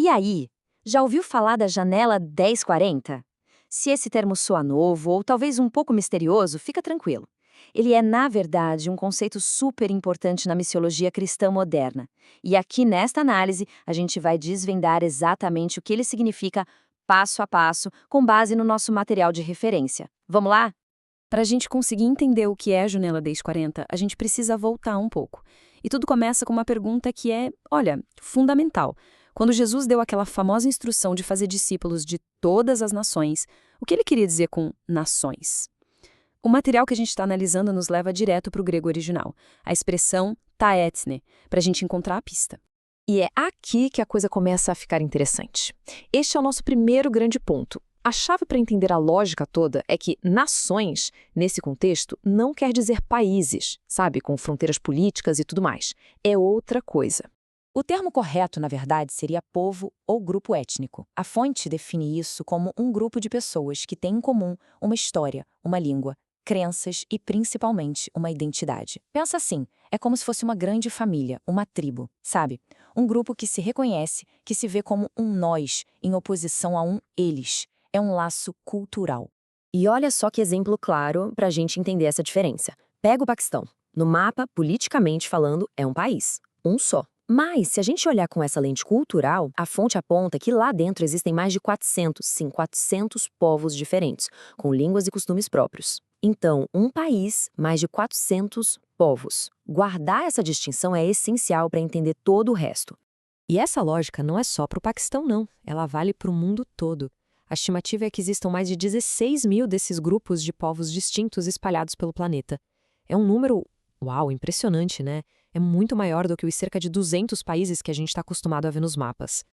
E aí, já ouviu falar da janela 1040? Se esse termo soa novo ou talvez um pouco misterioso, fica tranquilo. Ele é, na verdade, um conceito super importante na missiologia cristã moderna. E aqui nesta análise, a gente vai desvendar exatamente o que ele significa passo a passo, com base no nosso material de referência. Vamos lá? Para a gente conseguir entender o que é a janela 1040, a gente precisa voltar um pouco. E tudo começa com uma pergunta que é, olha, fundamental. Quando Jesus deu aquela famosa instrução de fazer discípulos de todas as nações, o que ele queria dizer com nações? O material que a gente está analisando nos leva direto para o grego original, a expressão ta ethne, para a gente encontrar a pista. E é aqui que a coisa começa a ficar interessante. Este é o nosso primeiro grande ponto. A chave para entender a lógica toda é que nações, nesse contexto, não quer dizer países, sabe, com fronteiras políticas e tudo mais. É outra coisa. O termo correto, na verdade, seria povo ou grupo étnico. A fonte define isso como um grupo de pessoas que têm em comum uma história, uma língua, crenças e, principalmente, uma identidade. Pensa assim, é como se fosse uma grande família, uma tribo, sabe? Um grupo que se reconhece, que se vê como um nós, em oposição a um eles. É um laço cultural. E olha só que exemplo claro para a gente entender essa diferença. Pega o Paquistão. No mapa, politicamente falando, é um país. Um só. Mas, se a gente olhar com essa lente cultural, a fonte aponta que lá dentro existem mais de 400, sim, 400 povos diferentes, com línguas e costumes próprios. Então, um país, mais de 400 povos. Guardar essa distinção é essencial para entender todo o resto. E essa lógica não é só para o Paquistão, não. Ela vale para o mundo todo. A estimativa é que existam mais de 16 mil desses grupos de povos distintos espalhados pelo planeta. É um número, uau, impressionante, né? É muito maior do que os cerca de 200 países que a gente está acostumado a ver nos mapas.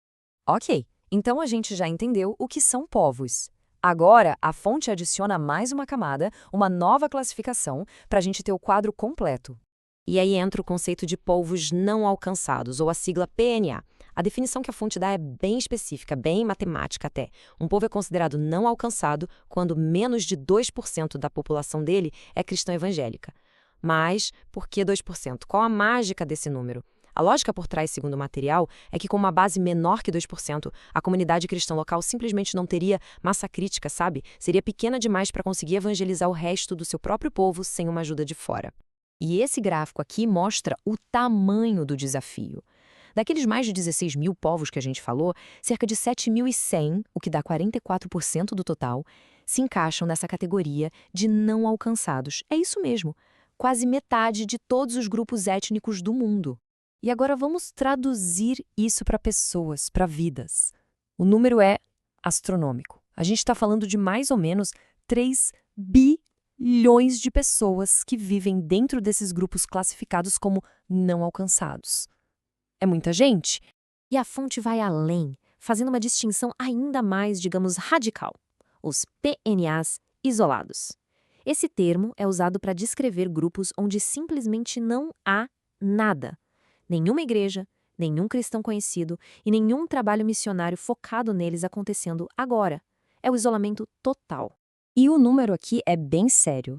Ok, então a gente já entendeu o que são povos. Agora, a fonte adiciona mais uma camada, uma nova classificação, para a gente ter o quadro completo. E aí entra o conceito de povos não alcançados, ou a sigla PNA. A definição que a fonte dá é bem específica, bem matemática até. Um povo é considerado não alcançado quando menos de 2% da população dele é cristã evangélica. Mas, por que 2%? Qual a mágica desse número? A lógica por trás, segundo o material, é que com uma base menor que 2%, a comunidade cristã local simplesmente não teria massa crítica, sabe? Seria pequena demais para conseguir evangelizar o resto do seu próprio povo sem uma ajuda de fora. E esse gráfico aqui mostra o tamanho do desafio. Daqueles mais de 16 mil povos que a gente falou, cerca de 7.100, o que dá 44% do total, se encaixam nessa categoria de não alcançados. É isso mesmo, quase metade de todos os grupos étnicos do mundo. E agora vamos traduzir isso para pessoas, para vidas. O número é astronômico. A gente está falando de mais ou menos 3 bilhões de pessoas que vivem dentro desses grupos classificados como não alcançados. É muita gente. E a fonte vai além, fazendo uma distinção ainda mais, digamos, radical. Os PNAs isolados. Esse termo é usado para descrever grupos onde simplesmente não há nada. Nenhuma igreja, nenhum cristão conhecido e nenhum trabalho missionário focado neles acontecendo agora. É o isolamento total. E o número aqui é bem sério.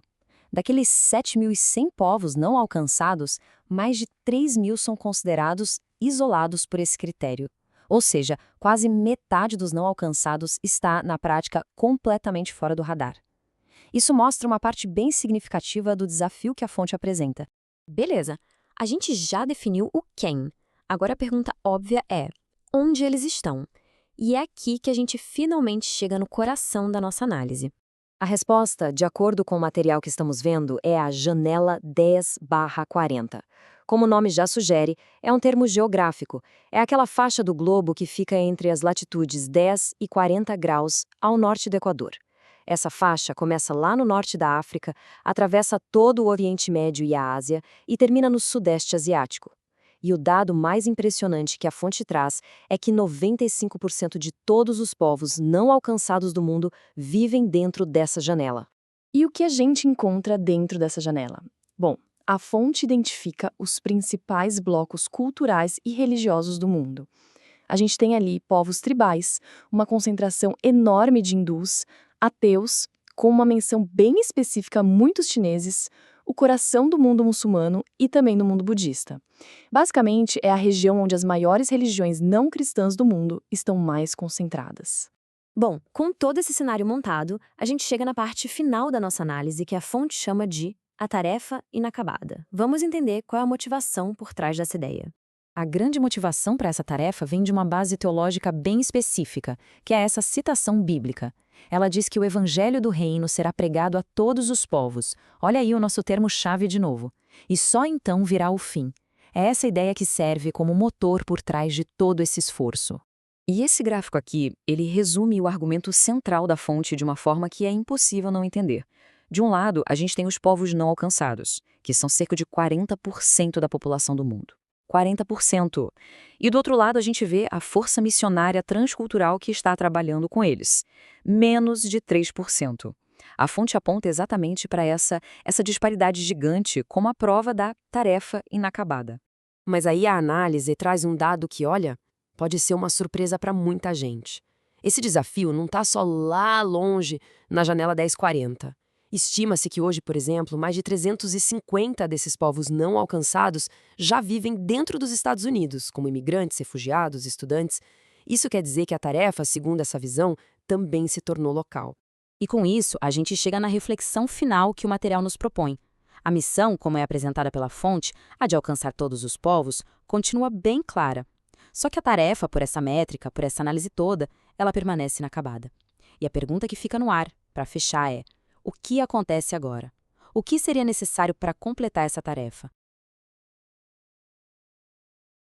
Daqueles 7.100 povos não alcançados, mais de 3.000 são considerados isolados por esse critério. Ou seja, quase metade dos não alcançados está, na prática, completamente fora do radar. Isso mostra uma parte bem significativa do desafio que a fonte apresenta. Beleza, a gente já definiu o quem. Agora a pergunta óbvia é, onde eles estão? E é aqui que a gente finalmente chega no coração da nossa análise. A resposta, de acordo com o material que estamos vendo, é a janela 10/40. Como o nome já sugere, é um termo geográfico. É aquela faixa do globo que fica entre as latitudes 10 e 40 graus ao norte do Equador. Essa faixa começa lá no norte da África, atravessa todo o Oriente Médio e a Ásia e termina no Sudeste Asiático. E o dado mais impressionante que a fonte traz é que 95% de todos os povos não alcançados do mundo vivem dentro dessa janela. E o que a gente encontra dentro dessa janela? Bom, a fonte identifica os principais blocos culturais e religiosos do mundo. A gente tem ali povos tribais, uma concentração enorme de hindus, ateus, com uma menção bem específica a muitos chineses, o coração do mundo muçulmano e também do mundo budista. Basicamente, é a região onde as maiores religiões não cristãs do mundo estão mais concentradas. Bom, com todo esse cenário montado, a gente chega na parte final da nossa análise que a fonte chama de a tarefa inacabada. Vamos entender qual é a motivação por trás dessa ideia. A grande motivação para essa tarefa vem de uma base teológica bem específica, que é essa citação bíblica. Ela diz que o evangelho do reino será pregado a todos os povos. Olha aí o nosso termo-chave de novo. E só então virá o fim. É essa ideia que serve como motor por trás de todo esse esforço. E esse gráfico aqui, ele resume o argumento central da fonte de uma forma que é impossível não entender. De um lado, a gente tem os povos não alcançados, que são cerca de 40% da população do mundo. 40%. E do outro lado, a gente vê a força missionária transcultural que está trabalhando com eles. Menos de 3%. A fonte aponta exatamente para essa disparidade gigante como a prova da tarefa inacabada. Mas aí a análise traz um dado que, olha, pode ser uma surpresa para muita gente. Esse desafio não está só lá longe, na janela 1040. Estima-se que hoje, por exemplo, mais de 350 desses povos não alcançados já vivem dentro dos Estados Unidos, como imigrantes, refugiados, estudantes. Isso quer dizer que a tarefa, segundo essa visão, também se tornou local. E com isso, a gente chega na reflexão final que o material nos propõe. A missão, como é apresentada pela fonte, a de alcançar todos os povos, continua bem clara. Só que a tarefa, por essa métrica, por essa análise toda, ela permanece inacabada. E a pergunta que fica no ar, para fechar, é: o que acontece agora? O que seria necessário para completar essa tarefa?